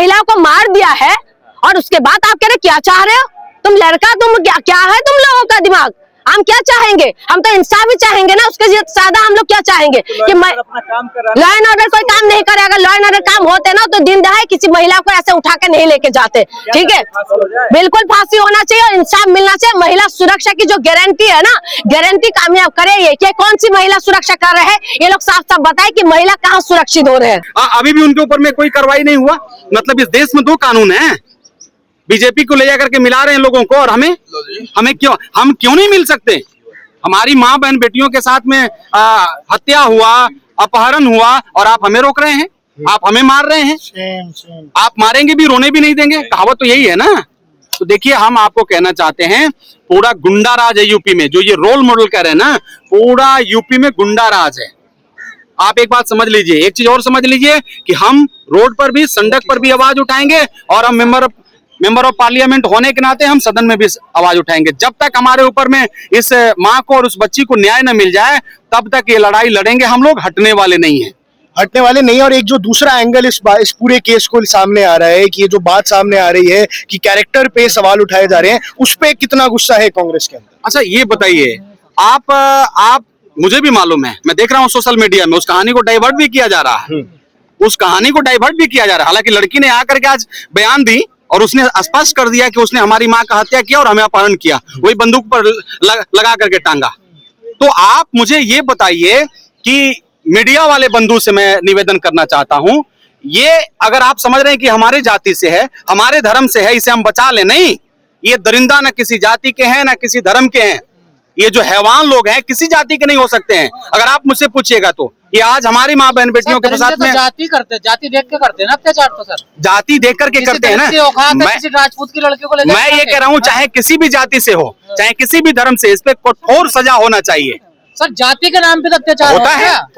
महिलाओं को मार दिया है और उसके बाद आप कह रहे क्या चाह रहे हो? तुम लड़का, तुम क्या है तुम लोगों का दिमाग? हम क्या चाहेंगे? हम तो इंसाफ ही चाहेंगे ना, उसके ज्यादा हम लोग क्या चाहेंगे? कि लॉ एंड ऑर्डर कोई काम नहीं करेगा। लॉ एंड ऑर्डर काम होते ना तो दिन दहाड़े किसी महिला को ऐसे उठा के नहीं लेके जाते। ठीक है, बिल्कुल फांसी होना चाहिए और इंसाफ मिलना चाहिए। महिला सुरक्षा की जो गारंटी है ना, गारंटी कामयाब करे। ये कौन सी महिला सुरक्षा कर रहे हैं? ये लोग साफ साफ बताए कि महिला कहाँ सुरक्षित हो रहे हैं। अभी भी उनके ऊपर में कोई कार्रवाई नहीं हुआ। मतलब इस देश में 2 कानून है, बीजेपी को ले जाकर के मिला रहे हैं लोगों को, और हमें हम क्यों नहीं मिल सकते? हमारी माँ बहन बेटियों के साथ में हत्या हुआ, अपहरण हुआ और आप हमें रोक रहे हैं, आप हमें मार रहे हैं। आप मारेंगे भी, रोने भी नहीं देंगे, कहावत तो यही है ना। तो देखिए, हम आपको कहना चाहते हैं, पूरा गुंडा राज है यूपी में। जो ये रोल मॉडल कह रहे हैं ना, पूरा यूपी में गुंडा राज है। आप एक बात समझ लीजिए, एक चीज और समझ लीजिए कि हम रोड पर भी, सड़क पर भी आवाज उठाएंगे और हम मेंबर ऑफ पार्लियामेंट होने के नाते हम सदन में भी आवाज उठाएंगे। जब तक हमारे ऊपर में इस माँ को और उस बच्ची को न्याय न मिल जाए, तब तक ये लड़ाई लड़ेंगे हम लोग। हटने वाले नहीं है। और एक जो दूसरा एंगल इस पूरे केस को सामने आ रहा है कि ये जो बात सामने आ रही है कि कैरेक्टर पे सवाल उठाए जा रहे हैं, उस पे कितना गुस्सा है कांग्रेस के अंदर? अच्छा, ये बताइए, आप मुझे भी मालूम है, मैं देख रहा हूँ सोशल मीडिया में उस कहानी को डाइवर्ट भी किया जा रहा है। हालांकि लड़की ने आकर के आज बयान दी और उसने स्पष्ट कर दिया कि उसने हमारी माँ का हत्या किया और हमें अपहरण किया, वही बंदूक पर लगा करके टांगा। तो आप मुझे ये बताइए कि मीडिया वाले बंधु से मैं निवेदन करना चाहता हूं, ये अगर आप समझ रहे हैं कि हमारे जाति से है, हमारे धर्म से है, इसे हम बचा ले, नहीं, ये दरिंदा न किसी जाति के हैं न किसी धर्म के हैं। ये जो हैवान लोग हैं किसी जाति के नहीं हो सकते हैं। अगर आप मुझसे पूछिएगा तो ये आज हमारी माँ बहन बेटियों के साथ में जाति देख के करते हैं ना अत्याचार। तो सर जाति देख करके करते हैं ना। किसी राजपूत की लड़की को मैं ये कह रहा हूँ, चाहे किसी भी जाति से हो, चाहे किसी भी धर्म से, इस पे कठोर सजा होना चाहिए। सर जाति के नाम पे अत्याचार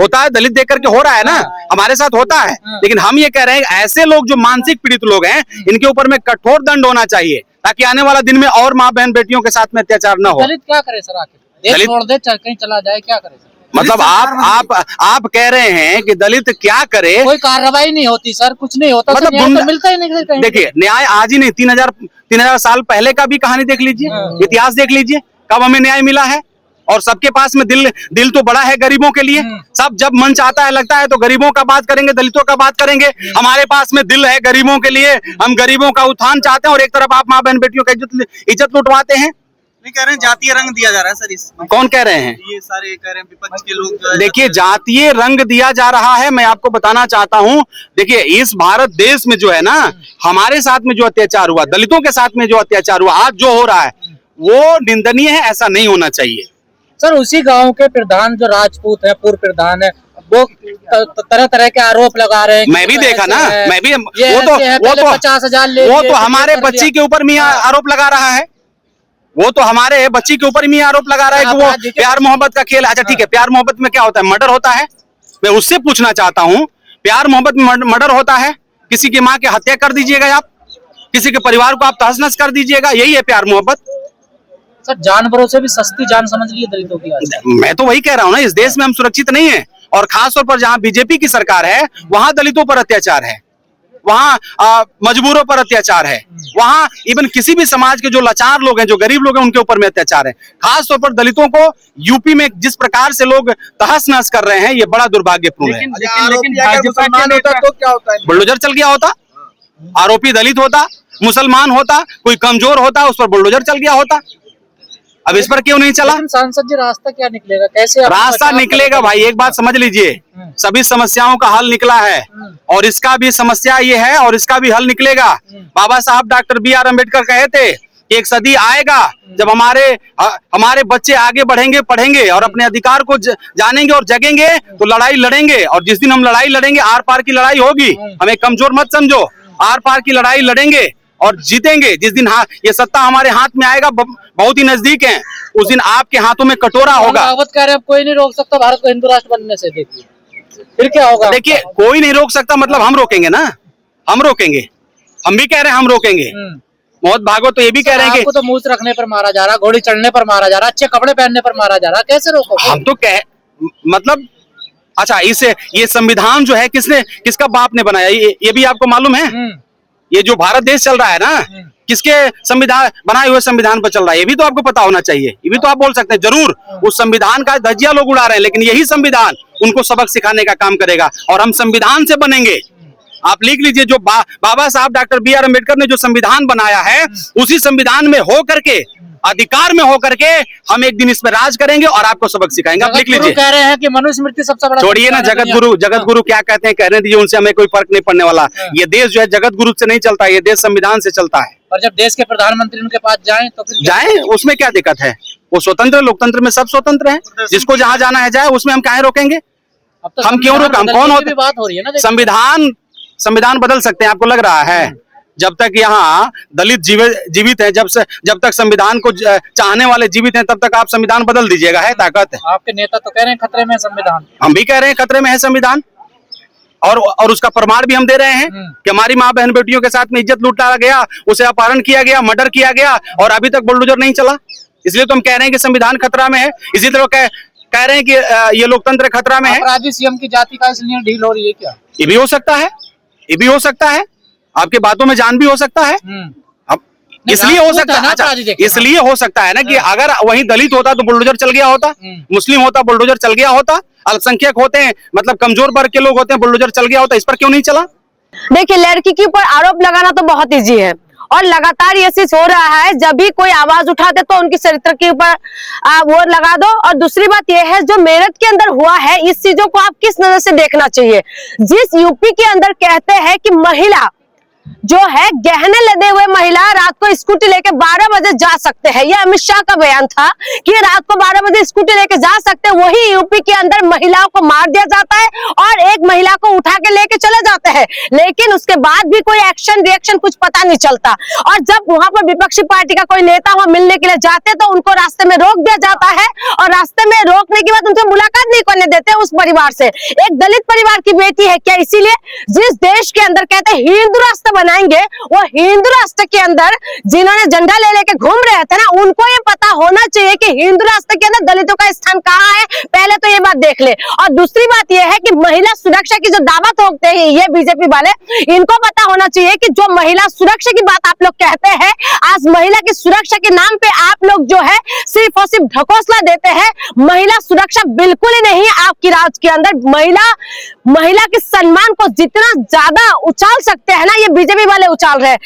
होता है, दलित देख करके हो रहा है ना, हमारे साथ होता है। लेकिन हम ये कह रहे हैं, ऐसे लोग जो मानसिक पीड़ित लोग हैं, इनके ऊपर में कठोर दंड होना चाहिए, ताकि आने वाला दिन में और माँ बहन बेटियों के साथ में अत्याचार न हो। दलित क्या करे सर? आखिर छोड़ दे, कहीं चला जाए, क्या करे? मतलब आप कह रहे हैं कि दलित क्या करे? कोई कार्रवाई नहीं होती सर, कुछ नहीं होता। मतलब तो मिलता ही नहीं। देखिए, न्याय आज ही नहीं, 3000 साल पहले का भी कहानी देख लीजिए, इतिहास देख लीजिए, कब हमें न्याय मिला है। और सबके पास में दिल तो बड़ा है गरीबों के लिए। सब जब मन चाहता है, लगता है तो गरीबों का बात करेंगे, दलितों का बात करेंगे। हमारे पास में दिल है गरीबों के लिए, हम गरीबों का उत्थान चाहते हैं, और एक तरफ आप माँ बहन बेटियों का इज्जत लुटवाते हैं। नहीं कह रहे हैं जातीय रंग दिया जा रहा है सर इसमें। कौन कह रहे हैं? ये सारे कह रहे हैं विपक्ष के लोग। देखिए, जातीय रंग दिया जा रहा है। मैं आपको बताना चाहता हूं, देखिए, इस भारत देश में जो है ना, हमारे साथ में जो अत्याचार हुआ, दलितों के साथ में जो अत्याचार हुआ, आज जो हो रहा है वो निंदनीय है। ऐसा नहीं होना चाहिए। सर उसी गांव के प्रधान जो राजपूत है, पूर्व प्रधान है, वो तरह तरह के आरोप लगा रहे हैं। मैं भी देखा ना, मैं भी। वो तो 50,000 वो तो हमारे बच्ची के ऊपर भी आरोप लगा रहा है। वो तो हमारे बच्ची के ऊपर भी आरोप लगा रहा है कि वो प्यार मोहब्बत का खेल। अच्छा ठीक है, प्यार मोहब्बत में क्या होता है? मर्डर होता है। मैं उससे पूछना चाहता हूँ, प्यार मोहब्बत में मर्डर होता है? किसी की माँ की हत्या कर दीजिएगा आप, किसी के परिवार को आप तहस नहस कर दीजिएगा, यही है प्यार मोहब्बत? सर जानवरों से भी सस्ती जान समझ ली दलितों की। मैं तो वही कह रहा हूँ ना, इस देश में हम सुरक्षित नहीं है। और खासतौर पर जहाँ बीजेपी की सरकार है, वहां दलितों पर अत्याचार है, वहाँ मजबूरों पर अत्याचार है, वहाँ इवन किसी भी समाज के जो लाचार लोग हैं, जो गरीब लोग हैं, उनके ऊपर में अत्याचार है। खास तौर पर दलितों को यूपी में जिस प्रकार से लोग तहस नहस कर रहे हैं, ये बड़ा दुर्भाग्यपूर्ण है। बुलडोजर चल गया होता, आरोपी दलित होता, मुसलमान होता, कोई कमजोर होता, उस पर बुलडोजर चल गया होता। अब इस पर क्यों नहीं चला? सांसद जी रास्ता क्या निकलेगा? कैसे रास्ता निकलेगा भाई? एक बात समझ लीजिए, सभी समस्याओं का हल निकला है, और इसका भी समस्या ये है, और इसका भी हल निकलेगा। बाबा साहब डॉक्टर BR अम्बेडकर कहे थे कि एक सदी आएगा जब हमारे बच्चे आगे बढ़ेंगे, पढ़ेंगे और अपने अधिकार को जानेंगे और जगेंगे, तो लड़ाई लड़ेंगे। और जिस दिन हम लड़ाई लड़ेंगे, आर पार की लड़ाई होगी, हमें कमजोर मत समझो, आर पार की लड़ाई लड़ेंगे और जीतेंगे। जिस दिन ये सत्ता हमारे हाथ में आएगा, बहुत ही नजदीक है, उस दिन आपके हाथों में कटोरा होगा। कह रहे हैं कोई नहीं रोक सकता भारत को हिंदू राष्ट्र बनने से। देखिए फिर क्या होगा? देखिए, कोई नहीं रोक सकता, मतलब हम रोकेंगे ना, हम रोकेंगे। हम भी कह रहे हैं हम रोकेंगे। मोहन भागवत तो ये भी कह रहे हैं कि तो मूछ रखने पर मारा जा रहा, घोड़ी चढ़ने पर मारा जा रहा, अच्छे कपड़े पहनने पर मारा जा रहा, कैसे रोको? हम तो मतलब अच्छा, ये संविधान जो है किसका बाप ने बनाया, ये भी आपको मालूम है? ये जो भारत देश चल रहा है ना, किसके संविधान बनाए हुए संविधान पर चल रहा है, ये भी तो आपको पता होना चाहिए। ये भी तो आप बोल सकते हैं, जरूर उस संविधान का धज्जियां लोग उड़ा रहे हैं, लेकिन यही संविधान उनको सबक सिखाने का काम करेगा और हम संविधान से बनेंगे। आप लिख लीजिए, जो बाबा साहब डॉक्टर बी.आर. अम्बेडकर ने जो संविधान बनाया है, उसी संविधान में हो करके, अधिकार में हो करके हम एक दिन इस पर राज करेंगे और आपको सबक सिखाएंगे। आप लिख लीजिए। कह रहे हैं कि मनुस्मृति सबसे बड़ा, छोड़िए ना, जगत गुरु क्या कहते हैं कहने दीजिए, उनसे हमें कोई फर्क नहीं पड़ने वाला। ये देश जो है जगत गुरु से नहीं चलता, ये देश संविधान से चलता है। और जब देश के प्रधानमंत्री उनके पास जाएं तो फिर जाए, उसमें क्या दिक्कत है? वो स्वतंत्र, लोकतंत्र में सब स्वतंत्र है, जिसको जहां जाना है जाए, उसमें हम काहे रोकेंगे? अब तो हम क्यों रोक? हम कौन होते? बात हो रही है ना, संविधान बदल सकते हैं, आपको लग रहा है? जब तक यहाँ दलित जीवित है, जब तक संविधान को चाहने वाले जीवित हैं, तब तक आप संविधान बदल दीजिएगा, है ताकत? आपके नेता तो कह रहे हैं खतरे में है संविधान। हम भी कह रहे हैं खतरे में है संविधान, और उसका प्रमाण भी हम दे रहे हैं कि हमारी माँ बहन बेटियों के साथ में इज्जत लूटा गया, उसे अपहरण किया गया, मर्डर किया गया, और अभी तक बुलडोजर नहीं चला। इसलिए तो हम कह रहे हैं कि संविधान खतरा में है। इसी तरह कह रहे हैं कि ये लोकतंत्र खतरा में है। अपराधी सीएम की जाति का इसलिए ढील हो रही है क्या? ये भी हो सकता है, ये भी हो सकता है, आपके बातों में जान भी हो सकता है। अब इसलिए हो सकता है, अच्छा, इसलिए हो सकता है ना कि अगर वही दलित होता तो बुलडोजर चल गया होता, मुस्लिम होता बुलडोजर चल गया होता, अल्पसंख्यक होते हैं, मतलब कमजोर वर्ग के लोग होते हैं, बुलडोजर चल गया होता। इस पर क्यों नहीं चला? देखिए, लड़की के ऊपर आरोप लगाना तो बहुत इजी है, और लगातार ये चीज हो रहा है। जब भी कोई आवाज उठाते तो उनकी चरित्र के ऊपर वो लगा दो। और दूसरी बात यह है, जो मेरठ के अंदर हुआ है, इस चीजों को आप किस नजर से देखना चाहिए। जिस यूपी के अंदर कहते हैं कि महिला जो है, गहने लदे हुए महिला रात को स्कूटी लेके 12 बजे जा सकते हैं, यह अमित शाह का बयान था कि रात को 12 बजे स्कूटी लेके जा सकते हैं। वही यूपी के अंदर महिलाओं को मार दिया जाता है और एक महिला को उठा के लेके चले जाते हैं, लेकिन उसके बाद भी कोई एक्शन रिएक्शन कुछ पता नहीं चलता। और जब वहां पर विपक्षी पार्टी का कोई नेता वहां मिलने के लिए जाते तो उनको रास्ते में रोक दिया जाता है, और रास्ते में रोकने के बाद उनसे मुलाकात नहीं करने देते उस परिवार से। एक दलित परिवार की बेटी है क्या? इसीलिए जिस देश के अंदर कहते हैं हिंदू राष्ट्र बनाएंगे, वो हिंदू राष्ट्र के अंदर जिन्होंने झंडा ले लेके घूम रहे थे ना, उनको ये पता होना चाहिए कि हिंदू राष्ट्र के अंदर दलितों का स्थान कहाँ है। पहले तो ये बात देख ले। और दूसरी बात ये है कि महिला सुरक्षा की जो दावा ठोकते हैं ये बीजेपी वाले, इनको पता होना चाहिए कि जो महिला सुरक्षा की बात आप लोग कहते हैं, आज महिला की सुरक्षा के नाम पे आप लोग जो है सिर्फ और सिर्फ ढकोसला देते हैं। महिला सुरक्षा बिल्कुल ही नहीं है आपकी राज के अंदर। महिला के सम्मान को जितना ज्यादा उछाल सकते हैं ना, ये बीजेपी वाले उछाल रहे हैं।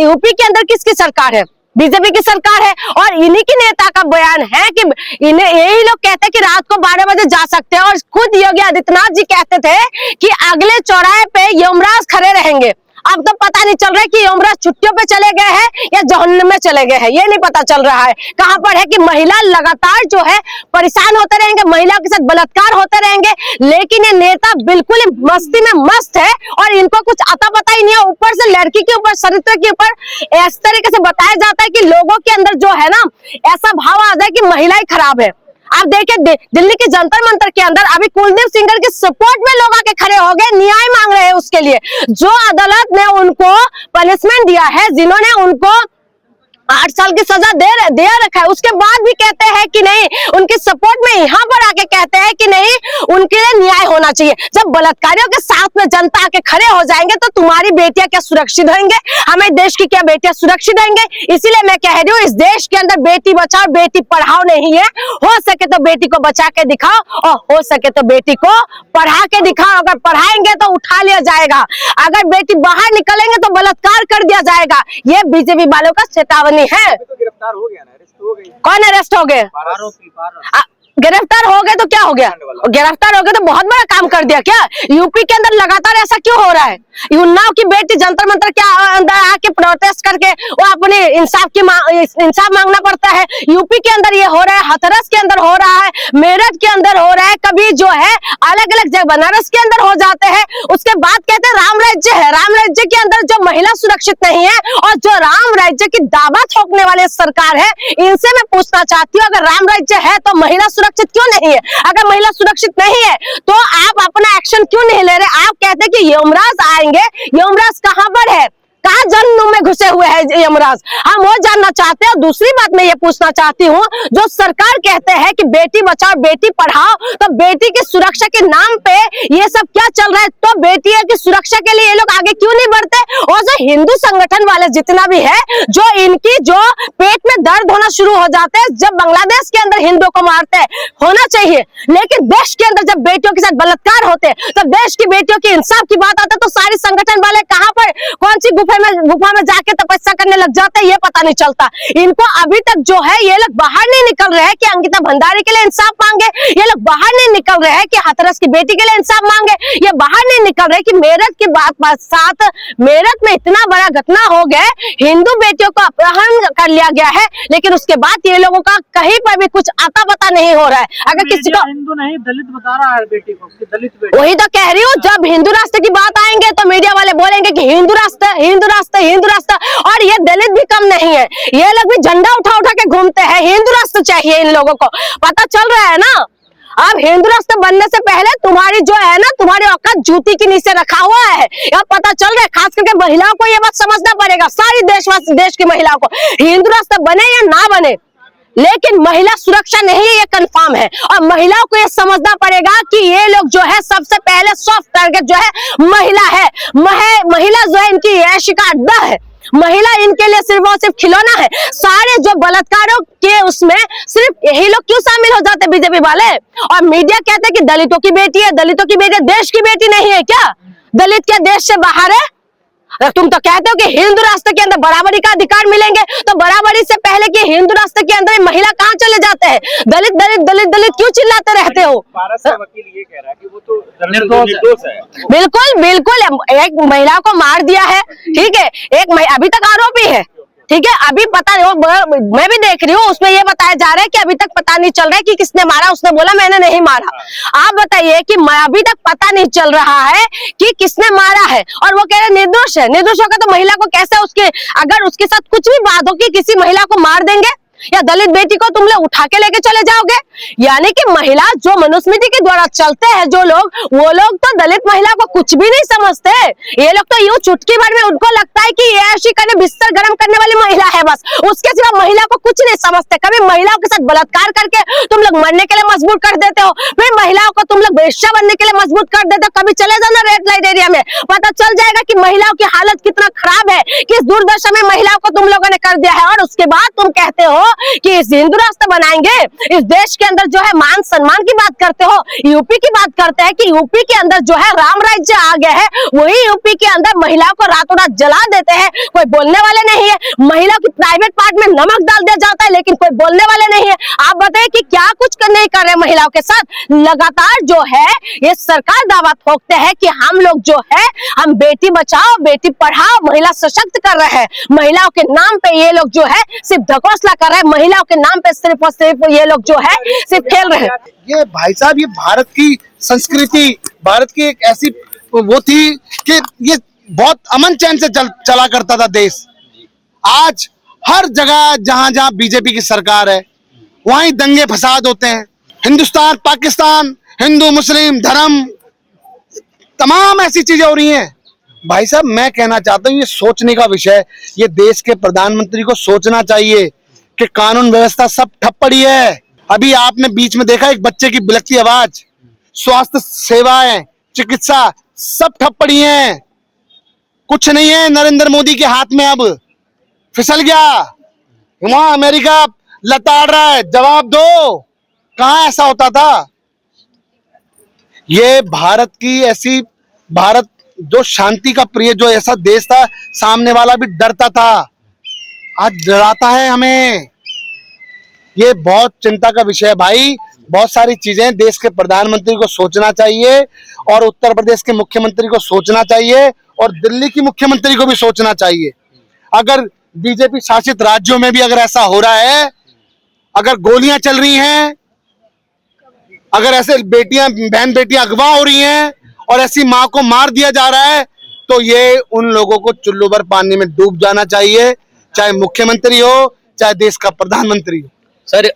यूपी के अंदर किसकी सरकार है? बीजेपी की सरकार है, और इन्हीं की नेता का बयान है कि इन्हें यही लोग कहते हैं कि रात को 12 बजे जा सकते हैं। और खुद योगी आदित्यनाथ जी कहते थे कि अगले चौराहे पे यमराज खड़े रहेंगे। अब तो पता नहीं चल रहा है कि यमराज छुट्टियों पे चले गए हैं या जहन्नम में चले गए हैं, ये नहीं पता चल रहा है। कहां पर है कि महिला लगातार जो है परेशान होते रहेंगे, महिलाओं के साथ बलात्कार होते रहेंगे, लेकिन ये नेता बिल्कुल ही मस्ती में मस्त है और इनको कुछ अता पता ही नहीं है। ऊपर से लड़की के ऊपर, चरित्र के ऊपर इस तरीके से बताया जाता है कि लोगों के अंदर जो है ना, ऐसा भाव आ जाए कि महिला ही खराब है। आप देखिए, दिल्ली के जंतर मंतर के अंदर अभी कुलदीप सिंघल के सपोर्ट में लोग आके खड़े हो गए, न्याय मांग रहे हैं उसके लिए। जो अदालत ने उनको पनिशमेंट दिया है, जिन्होंने उनको 8 साल की सजा दे रखा है, उसके बाद भी कहते हैं कि नहीं, उनके सपोर्ट में यहाँ पर आके कहते हैं कि नहीं, उनके लिए न्याय होना चाहिए। जब बलात्कारियों के साथ में जनता आके खड़े हो जाएंगे तो तुम्हारी बेटियां क्या सुरक्षित रहेंगे? हमें देश की क्या बेटियां सुरक्षित रहेंगे? इसीलिए मैं कह रही हूँ, इस देश के अंदर बेटी बचाओ बेटी पढ़ाओ नहीं है। हो सके तो बेटी को बचा के दिखाओ और हो सके तो बेटी को पढ़ा के दिखाओ। अगर पढ़ाएंगे तो उठा लिया जाएगा, अगर बेटी बाहर निकलेंगे तो बलात्कार कर दिया जाएगा। ये बीजेपी वालों का चेतावनी है। तो गिरफ्तार हो गया ना, अरेस्ट हो गई। कौन अरेस्ट हो गए? आरोपी। गिरफ्तार हो गए तो क्या हो गया? गिरफ्तार हो गए तो बहुत बड़ा काम कर दिया क्या? यूपी के अंदर लगातार ऐसा क्यों हो रहा है? उन्नाव की बेटी जंतर मंतर के अंदर आके प्रोटेस्ट करके वो अपने इंसाफ मांगना पड़ता है। यूपी के अंदर ये हो रहा है, हाथरस के अंदर हो रहा है, मेरठ के अंदर हो रहा है, कभी जो है अलग अलग जगह बनारस के अंदर हो जाते हैं। उसके बाद कहते हैं राम राज्य है। राम राज्य के अंदर जो महिला सुरक्षित नहीं है और जो राम राज्य की दावा ठोकने वाले सरकार है, इनसे मैं पूछना चाहती हूँ, अगर राम राज्य है तो महिला सुरक्षित क्यों नहीं है? अगर महिला सुरक्षित नहीं है तो आप अपना एक्शन क्यों नहीं ले रहे? आप कहते हैं कि यमराज आएंगे, यमराज कहां पर है? कहा जन्म में घुसे हुए हैं यमराज? हम वो जानना चाहते हैं। दूसरी बात मैं ये पूछना चाहती हूँ, जो सरकार कहते हैं कि बेटी बचाओ बेटी पढ़ाओ, तो बेटी की सुरक्षा के नाम पे ये सब क्या चल रहा है? तो बेटियों की सुरक्षा के लिए ये लोग आगे क्यों नहीं बढ़ते? और जो हिंदू संगठन वाले जितना भी है, जो इनकी जो पेट में दर्द होना शुरू हो जाते हैं जब बांग्लादेश के अंदर हिंदुओं को मारते हैं, होना चाहिए। लेकिन देश के अंदर जब बेटियों के साथ बलात्कार होते हैं, तब देश की बेटियों की इंसाफ की बात आती है तो सारे संगठन वाले कहां पर कौन सी गुफा में जाके तपस्या करने लग जाते हैं, ये पता नहीं चलता। इनको अभी तक जो है ये लोग बाहर नहीं निकल रहे हैं कि अंकिता भंडारी के लिए इंसाफ मांगे, ये लोग बाहर नहीं निकल रहे हैं कि हाथरस की बेटी के लिए इंसाफ मांगे, ये बाहर नहीं निकल रहे कि मेरठ की बात साथ मेरठ में इतना बड़ा घटना हो गया, हिंदू बेटियों को अपहरण कर लिया गया है, लेकिन उसके बाद ये लोगों का कहीं पर भी कुछ आता पता नहीं हो रहा है। अगर किसी को हिंदू नहीं दलित बता रहा है बेटी को कि दलित बेटी, वही तो कह रही हूँ, जब हिंदू राष्ट्र की बात आएंगे तो मीडिया वाले बोलेंगे कि हिंदू राष्ट्र हिंदू राष्ट्र हिंदू राष्ट्र, और ये दलित भी कम नहीं है, ये लोग भी झंडा उठा उठा के घूमते हैं। हिंदू राष्ट्र चाहिए इन लोगों को, पता चल रहा है ना। अब हिंदू राष्ट्र बनने से पहले तुम्हारी जो है ना, तुम्हारी औकात जूती के नीचे रखा हुआ है, यह पता चल रहा है। खास करके महिलाओं को ये बात समझना पड़ेगा, सारी देशवासी देश की महिलाओं को, हिंदू राष्ट्र बने या ना बने, लेकिन महिला सुरक्षा नहीं है, ये कंफर्म है। और महिलाओं को ये समझना पड़ेगा कि ये लोग जो है सबसे पहले सॉफ्ट टारगेट जो है महिला है। महिला जो है इनकी ऐशी का अड्डा है, महिला इनके लिए सिर्फ और सिर्फ खिलौना है। सारे जो बलात्कारों के उसमें सिर्फ यही लोग क्यों शामिल हो जाते बीजेपी वाले, और मीडिया कहते हैं कि दलितों की बेटी है, दलितों की बेटी, देश की बेटी नहीं है क्या? दलित क्या देश से बाहर है? तुम तो कहते हो कि हिंदू राष्ट्र के अंदर बराबरी का अधिकार मिलेंगे, तो बराबरी से पहले कि हिंदू राष्ट्र के अंदर महिला कहाँ चले जाते हैं? दलित दलित दलित दलित क्यों चिल्लाते रहते हो? भारत का वकील ये कह रहा है कि वो तो निर्दोष है। बिल्कुल बिल्कुल, एक महिला को मार दिया है, ठीक है, एक अभी तक आरोपी है, ठीक है, अभी पता नहीं, मैं भी देख रही हूँ, उसमें ये बताया जा रहा है कि अभी तक पता नहीं चल रहा है कि किसने मारा। उसने बोला मैंने नहीं मारा। आप बताइए कि अभी तक पता नहीं चल रहा है कि किसने मारा है, और वो कह रहे निर्दोष है। निर्दोष होगा तो महिला को कैसे उसके, अगर उसके साथ कुछ भी बात होगी, किसी महिला को मार देंगे या दलित बेटी को तुम लोग उठा के लेके चले जाओगे? यानी कि महिला जो मनुस्मृति के द्वारा चलते हैं जो लोग, वो लोग तो दलित महिला को कुछ भी नहीं समझते। ये लोग तो यूं चुटकी भर में उनको लगता है कि ये ऐसी करने बिस्तर गर्म करने वाली महिला है, बस उसके सिवा महिला को कुछ नहीं समझते। कभी महिलाओं के साथ बलात्कार करके तुम लोग मरने के लिए मजबूर कर देते हो, फिर महिलाओं को तुम लोग वेश्या बनने के लिए मजबूर कर देते हो। कभी चले जाना रेड लाइट एरिया में, पता चल जाएगा कि महिलाओं की हालत कितना खराब है, किस दुर्दशा में महिलाओं को तुम लोगों ने कर दिया है। और उसके बाद तुम कहते हो कि इस हिंदू राष्ट्र बनाएंगे, इस देश के अंदर जो है मान सम्मान की बात करते हो। यूपी की बात करते हैं कि यूपी के अंदर जो है राम राज्य आ गया है, वही यूपी के अंदर महिलाओं को रातों रात जला देते हैं, कोई बोलने वाले नहीं है। महिलाओं की प्राइवेट पार्ट में नमक डाल दिया जाता है, लेकिन कोई बोलने वाले नहीं है। आप बताइए कि क्या कुछ नहीं कर रहे महिलाओं के साथ। लगातार जो है ये सरकार दावा ठोकते हैं कि हम लोग जो है हम बेटी बचाओ बेटी पढ़ाओ महिला सशक्त कर रहे हैं। महिलाओं के नाम पे ये लोग जो है सिर्फ ढकोसला कर रहे हैं, महिलाओं के नाम पे सिर्फ और सिर्फ ये लोग जो है सिर्फ खेल रहे हैं। ये भाई साहब, ये भारत की संस्कृति, भारत की एक ऐसी वो थी कि ये बहुत अमन चैन से चला करता था देश। आज हर जगह जहां जहां बीजेपी की सरकार है वहीं दंगे फसाद होते हैं। हिंदुस्तान पाकिस्तान, हिंदू मुस्लिम धर्म, तमाम ऐसी चीजें हो रही हैं। भाई साहब, मैं कहना चाहता हूँ ये सोचने का विषय, ये देश के प्रधानमंत्री को सोचना चाहिए कि कानून व्यवस्था सब ठप पड़ी है। अभी आपने बीच में देखा एक बच्चे की बिलखती आवाज, स्वास्थ्य सेवाएं, चिकित्सा सब ठप पड़ी हैं। कुछ नहीं है नरेंद्र मोदी के हाथ में, अब फिसल गया। वहां अमेरिका लताड़ रहा है, जवाब दो, कहां ऐसा होता था? ये भारत की ऐसी, भारत जो शांति का प्रिय जो ऐसा देश था, सामने वाला भी डरता था, आज डराता है हमें। ये बहुत चिंता का विषय है भाई। बहुत सारी चीजें देश के प्रधानमंत्री को सोचना चाहिए, और उत्तर प्रदेश के मुख्यमंत्री को सोचना चाहिए, और दिल्ली की मुख्यमंत्री को भी सोचना चाहिए। अगर बीजेपी शासित राज्यों में भी अगर ऐसा हो रहा है, अगर गोलियां चल रही हैं, अगर ऐसे बेटियां, बहन बेटियां अगवा हो रही हैं, और ऐसी माँ को मार दिया जा रहा है, तो ये उन लोगों को चुल्लू भर पानी में डूब जाना चाहिए, चाहे मुख्यमंत्री हो चाहे देश का प्रधानमंत्री हो। सर,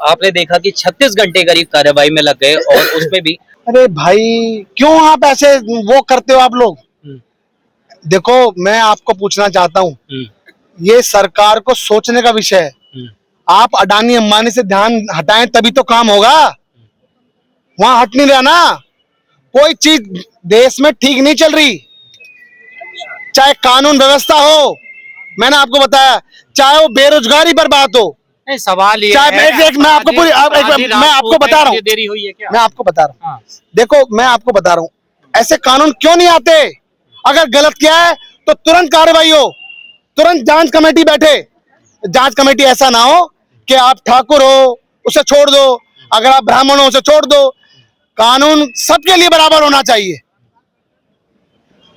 आपने देखा कि 36 घंटे करीब कार्रवाई में लग गए, और उसमें भी अरे भाई, क्यों आप ऐसे वो करते हो आप लोग? देखो, मैं आपको पूछना चाहता हूँ, ये सरकार को सोचने का विषय है। आप अडानी अंबानी से ध्यान हटाएं तभी तो काम होगा। वहां हट नहीं रहा ना, कोई चीज देश में ठीक नहीं चल रही। चाहे कानून व्यवस्था हो, मैंने आपको बताया, चाहे वो बेरोजगारी पर बात हो, नहीं, सवाल ये चाहे है, मैं आपको पूरी मैं आपको बता रहा हूँ, देरी हुई है क्या? मैं आपको बता रहा हूँ, हाँ। देखो मैं आपको बता रहा हूँ, ऐसे कानून क्यों नहीं आते? अगर गलत किया है तो तुरंत कार्रवाई हो, तुरंत जांच कमेटी बैठे। जांच कमेटी ऐसा ना हो कि आप ठाकुर हो उसे छोड़ दो, अगर आप ब्राह्मण हो उसे छोड़ दो। कानून सबके लिए बराबर होना चाहिए।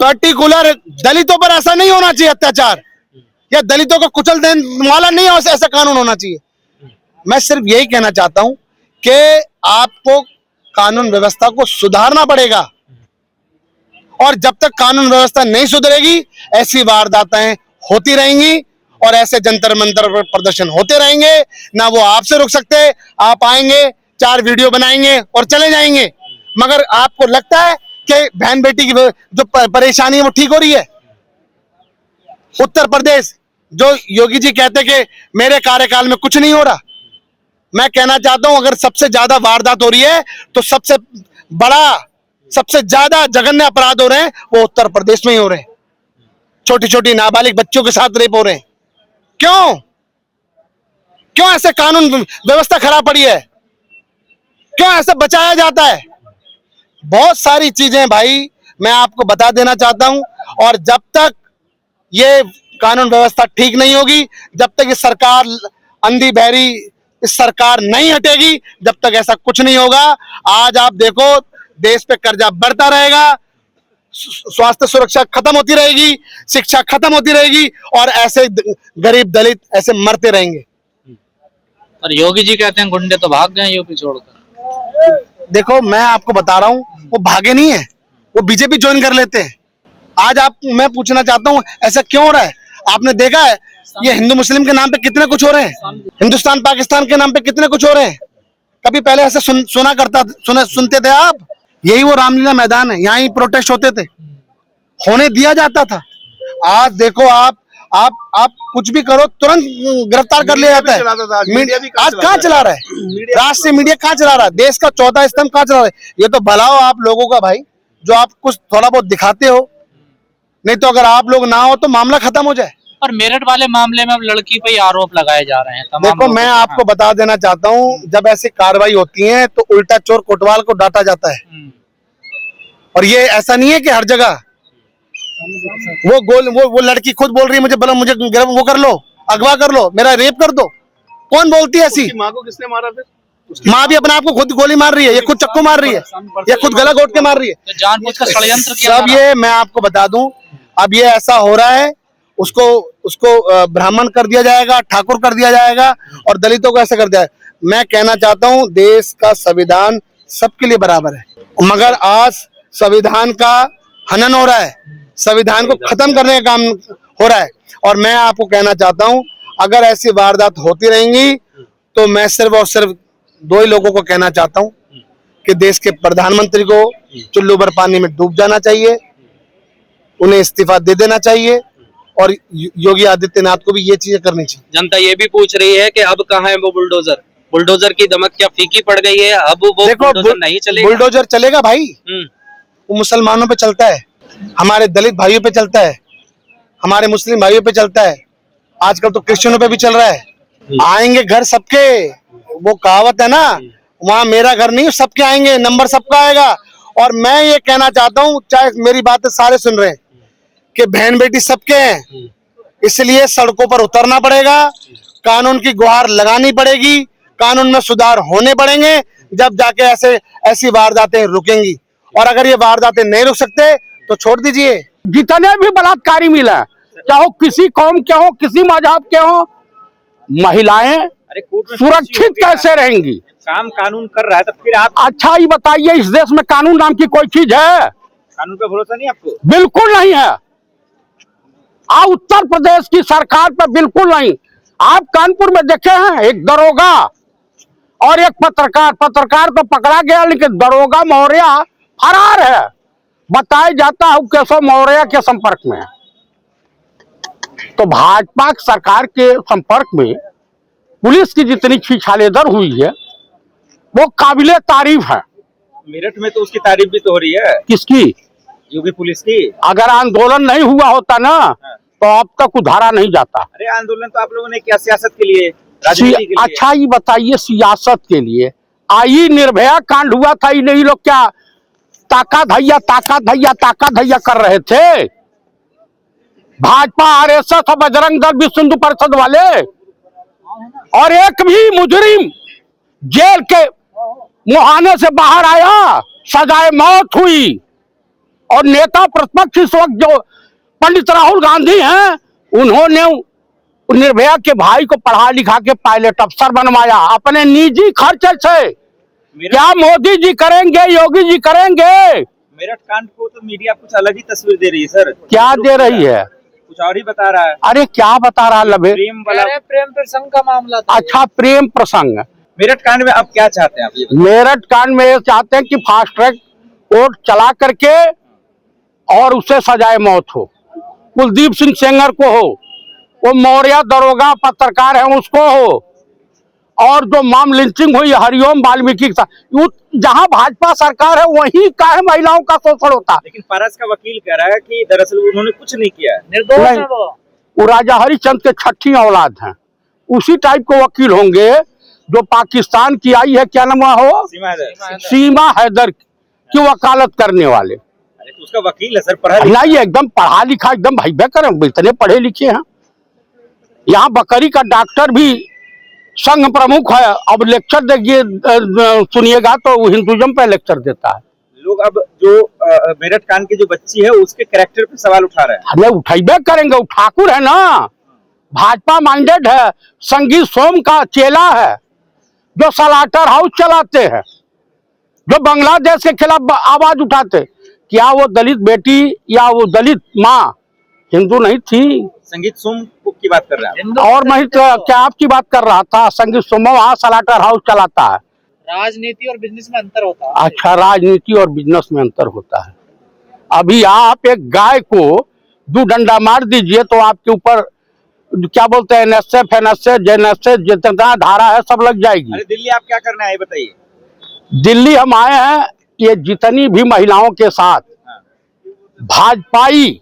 पर्टिकुलर दलितों पर ऐसा नहीं होना चाहिए अत्याचार, या दलितों को कुचल देने वाला नहीं हो, ऐसा कानून होना चाहिए। मैं सिर्फ यही कहना चाहता हूं कि आपको कानून व्यवस्था को सुधारना पड़ेगा, और जब तक कानून व्यवस्था नहीं सुधरेगी ऐसी वारदातें होती रहेंगी और ऐसे जंतर मंतर पर प्रदर्शन होते रहेंगे। ना वो आपसे रुक सकते, आप आएंगे 4 वीडियो बनाएंगे और चले जाएंगे। मगर आपको लगता है कि बहन बेटी की जो परेशानी है वो ठीक हो रही है? उत्तर प्रदेश, जो योगी जी कहते कि मेरे कार्यकाल में कुछ नहीं हो रहा, मैं कहना चाहता हूं अगर सबसे ज्यादा वारदात हो रही है तो सबसे बड़ा, सबसे ज्यादा जघन्य अपराध हो रहे हैं वो उत्तर प्रदेश में ही हो रहे हैं। छोटी छोटी नाबालिग बच्चों के साथ रेप हो रहे हैं। क्यों क्यों ऐसे कानून व्यवस्था खराब पड़ी है? क्यों ऐसे बचाया जाता है? बहुत सारी चीजें भाई मैं आपको बता देना चाहता हूं, और जब तक ये कानून व्यवस्था ठीक नहीं होगी, जब तक ये सरकार अंधी बहरी इस सरकार नहीं हटेगी, जब तक ऐसा कुछ नहीं होगा। आज आप देखो देश पे कर्जा बढ़ता रहेगा, स्वास्थ्य सुरक्षा खत्म होती रहेगी, शिक्षा खत्म होती रहेगी, और ऐसे गरीब दलित ऐसे मरते रहेंगे। और योगी जी कहते हैं गुंडे तो भाग गए यूपी छोड़कर। देखो मैं आपको बता रहा हूं, वो भागे नहीं है, वो बीजेपी ज्वाइन कर लेते हैं। आज आप, मैं पूछना चाहता हूं ऐसा क्यों हो रहा है? आपने देखा है ये हिंदू मुस्लिम के नाम पे कितने कुछ हो रहे हैं, हिंदुस्तान पाकिस्तान के नाम पे कितने कुछ हो रहे हैं। कभी पहले ऐसे सुनते थे आप? यही वो रामलीला मैदान है, यहाँ ही प्रोटेस्ट होते थे, होने दिया जाता था। आज देखो आप कुछ भी करो तुरंत गिरफ्तार कर लिया जाता है। आज कहाँ चला रहा है राष्ट्रीय मीडिया? कहाँ चला रहा है? देश का चौथा स्तंभ कहाँ चला रहा है? ये तो भला हो आप लोगों का भाई, जो आप कुछ थोड़ा बहुत दिखाते हो, नहीं तो अगर आप लोग ना हो तो मामला खत्म हो जाए। पर मेरठ वाले मामले में अब लड़की पे ही आरोप लगाए जा रहे हैं। देखो मैं आपको बता देना चाहता हूँ, जब ऐसी कार्रवाई होती है तो उल्टा चोर कोतवाल को डांटा जाता है। और ये ऐसा नहीं है कि हर जगह वो लड़की खुद बोल रही है मुझे वो कर लो, अगवा कर लो, मेरा रेप कर दो। कौन बोलती है ऐसी? माँ को किसने मारा फिर? माँ भी अपने आप को खुद गोली मार रही है, ये खुद चक्कू मार रही है, ये खुद गला घोट के मार रही है। तो जानबूझकर षड्यंत्र किया सब ये मैं आपको बता दूं, अब ये ऐसा हो रहा है, उसको ब्राह्मण कर दिया जाएगा, ठाकुर कर दिया जाएगा, और दलितों को ऐसे कर दिया जाएगा। मैं कहना चाहता हूं देश का संविधान सबके लिए बराबर है, मगर आज संविधान का हनन हो रहा है, संविधान को खत्म करने का काम हो रहा है। और मैं आपको कहना चाहता हूं अगर ऐसी वारदात होती रहेंगी तो मैं सिर्फ और सिर्फ 2 ही लोगों को कहना चाहता हूं कि देश के प्रधानमंत्री को चुल्लू भर पानी में डूब जाना चाहिए, उन्हें इस्तीफा दे देना चाहिए, और योगी आदित्यनाथ को भी ये चीजें करनी चाहिए। जनता ये भी पूछ रही है कि अब कहाँ है वो बुलडोजर की दमक क्या फीकी पड़ गई है? अब वो बुलडोजर नहीं चलेगा। बुलडोजर चलेगा भाई, वो मुसलमानों पे चलता है, हमारे दलित भाइयों पे चलता है, हमारे मुस्लिम भाइयों पे चलता है, आजकल तो क्रिश्चियनों पे भी चल रहा है। आएंगे घर सबके, वो कहावत है ना, वहां मेरा घर नहीं सबके आएंगे, नंबर सबका आएगा। और मैं ये कहना चाहता हूँ, चाहे मेरी बातें सारे सुन रहे हैं, कि बहन बेटी सबके हैं, इसलिए सड़कों पर उतरना पड़ेगा, कानून की गुहार लगानी पड़ेगी, कानून में सुधार होने पड़ेंगे, जब जाके ऐसी वारदातें रुकेंगी। और अगर ये वारदातें नहीं रुक सकते तो छोड़ दीजिए। जितने भी बलात्कारी मिले, चाहे किसी कौम के हो, किसी मजहब के हो, महिलाएं सुरक्षित कैसे रहेंगी? काम कानून कर रहा है तो फिर आप अच्छा ये बताइए, इस देश में कानून नाम की कोई चीज है? कानून पे भरोसा नहीं आपको? बिल्कुल नहीं है। उत्तर प्रदेश की सरकार पे बिल्कुल नहीं। आप कानपुर में देखे हैं, एक दरोगा और एक पत्रकार तो पकड़ा गया, लेकिन दरोगा मौर्य फरार है। बताया जाता है केशव मौर्य के संपर्क में है। तो भाजपा सरकार के संपर्क में पुलिस की जितनी छीछालेदर हुई है वो काबिले तारीफ है। मेरठ में तो उसकी तारीफ भी तो हो रही है। किसकी? यूपी पुलिस की। अगर आंदोलन नहीं हुआ होता ना तो अब तक उधारा नहीं जाता। अरे आंदोलन तो आप लोगों ने किया सियासत के लिए, राजनीति के लिए। अच्छा ये बताइए, सियासत के लिए आई निर्भया कांड हुआ था, ये लोग क्या ताका धैया कर रहे थे? भाजपा, आरएसएस और बजरंग दल, विश्व हिंदू परिषद वाले, और एक भी मुजरिम जेल के मुहाने से बाहर आया, सजाए मौत हुई। और नेता प्रतिपक्ष इस वक्त जो पंडित राहुल गांधी हैं, उन्होंने निर्भया के भाई को पढ़ा लिखा के पायलट अफसर बनवाया अपने निजी खर्चे से। क्या मोदी जी करेंगे, योगी जी करेंगे? मेरठ कांड को तो मीडिया कुछ अलग ही तस्वीर दे रही है सर। क्या दे रही है? कुछ और ही बता रहा है। अरे क्या बता रहा लबे? प्रेम प्रसंग का मामला था। अच्छा, प्रेम प्रसंग। मेरठ कांड में आप क्या चाहते हैं? आप ये बताइए। मेरठ कांड में ये चाहते हैं कि फास्ट ट्रैक कोर्ट चला करके और उसे सजाए मौत हो। कुलदीप सिंह सेंगर को हो, वो मौर्य दरोगा पत्रकार है उसको हो, और जो मॉब लिंचिंग हुई हरिओम वाल्मीकि के साथ, जहां भाजपा सरकार है वहीं का है महिलाओं का शोषण होता है। लेकिन पारस का वकील कह रहा है कि दरअसल उन्होंने कुछ नहीं किया है, निर्दोष है वो राजा हरिश्चंद्र के छठी औलाद हैं, उसी टाइप के वकील होंगे जो पाकिस्तान की आई है, क्या नाम हो, सीमा हैदर की वकालत करने वाले। अरे तो उसका वकील है सर, पढ़ा लिखा। नहीं, एकदम पढ़ा लिखा, एकदम भैया करें, इतने पढ़े लिखे हैं। यहाँ बकरी का डॉक्टर भी संघ प्रमुख है। अब लेक्चर देखिए, सुनिएगा तो हिंदुइज्म पे लेक्चर देता है। लोग अब जो मेरठ कांड की जो बच्ची है उसके कैरेक्टर पे सवाल उठा रहे हैं। हमें उठाइबे करेंगे, वो ठाकुर है ना, भाजपा माइंडेड है, संगीत सोम का चेला है, जो सलाटर हाउस चलाते हैं, जो बांग्लादेश के खिलाफ आवाज उठाते। क्या वो दलित बेटी या वो दलित माँ हिंदू नहीं थी? संगीत सोम की बात कर रहे हैं। और मैं तो क्या आपकी बात कर रहा था? संगीत सोम वहाँ सलाटर हाउस चलाता है। राजनीति और बिजनेस में अंतर होता है। अच्छा, राजनीति और बिजनेस में अंतर होता है। अभी आप एक गाय को 2 डंडा मार दीजिए तो आपके ऊपर क्या बोलते हैं, एनएसएफ, जेएनएसएफ, जितना धारा है सब लग जाएगी। अरे दिल्ली आप क्या करना है बताइए? दिल्ली हम आए हैं, ये जितनी भी महिलाओं के साथ भाजपाई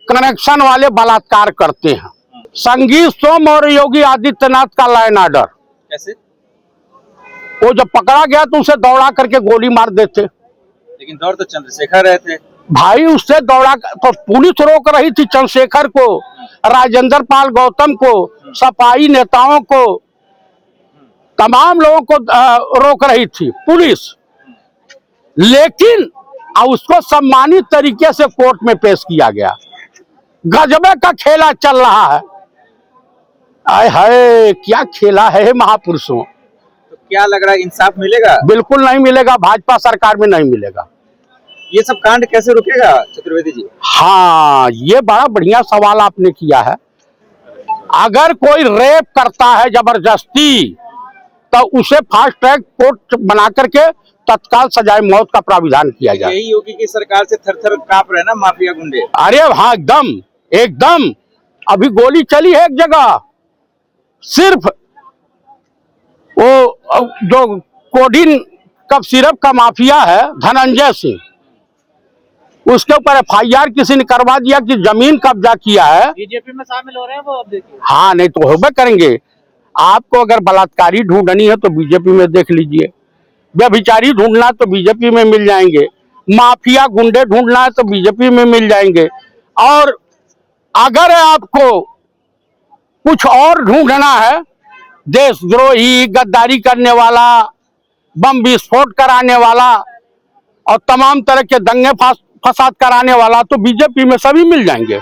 कनेक्शन वाले बलात्कार करते हैं, संगीत सोम और योगी आदित्यनाथ का लॉ एंड ऑर्डर। कैसे? वो जब पकड़ा गया तो उसे दौड़ा करके गोली मार देते। लेकिन दौड़ तो चंद्रशेखर रहे थे भाई, उससे दौड़ा तो पुलिस रोक रही थी चंद्रशेखर को, राजेंद्र पाल गौतम को, सपाई नेताओं को, तमाम लोगों को रोक रही थी पुलिस। लेकिन उसको सम्मानित तरीके से कोर्ट में पेश किया गया। गजबे का खेला चल रहा है। आय हाय, क्या खेला है महापुरुषों। तो क्या लग रहा है, इंसाफ मिलेगा? बिल्कुल नहीं मिलेगा, भाजपा सरकार में नहीं मिलेगा। ये सब कांड कैसे रुकेगा चतुर्वेदी जी? हाँ, ये बड़ा बढ़िया सवाल आपने किया है। अगर कोई रेप करता है जबरदस्ती तो उसे फास्ट ट्रैक कोर्ट बना करके तत्काल सजाए मौत का प्राविधान किया जाए। यही योगी की सरकार से थर-थर कांप रहे ना माफिया गुंडे। अरे हाँ, एकदम अभी गोली चली है एक जगह, सिर्फ वो जो कोडीन कफ सिरप का माफिया है धनंजय सिंह, उसके ऊपर एफआईआर किसी ने करवा दिया कि जमीन कब्जा किया है। बीजेपी में शामिल हो रहे हैं वो, अब देखिए। हाँ, नहीं तो होबे करेंगे। आपको अगर बलात्कारी ढूंढनी है तो बीजेपी में देख लीजिए, व्यभिचारी ढूंढना तो बीजेपी में मिल जाएंगे, माफिया गुंडे ढूंढना है तो बीजेपी में मिल जाएंगे, और अगर आपको कुछ और ढूंढना है, देशद्रोही, गद्दारी करने वाला, बम विस्फोट कराने वाला और तमाम तरह के दंगे फसाद कराने वाला, तो बीजेपी में सभी मिल जाएंगे।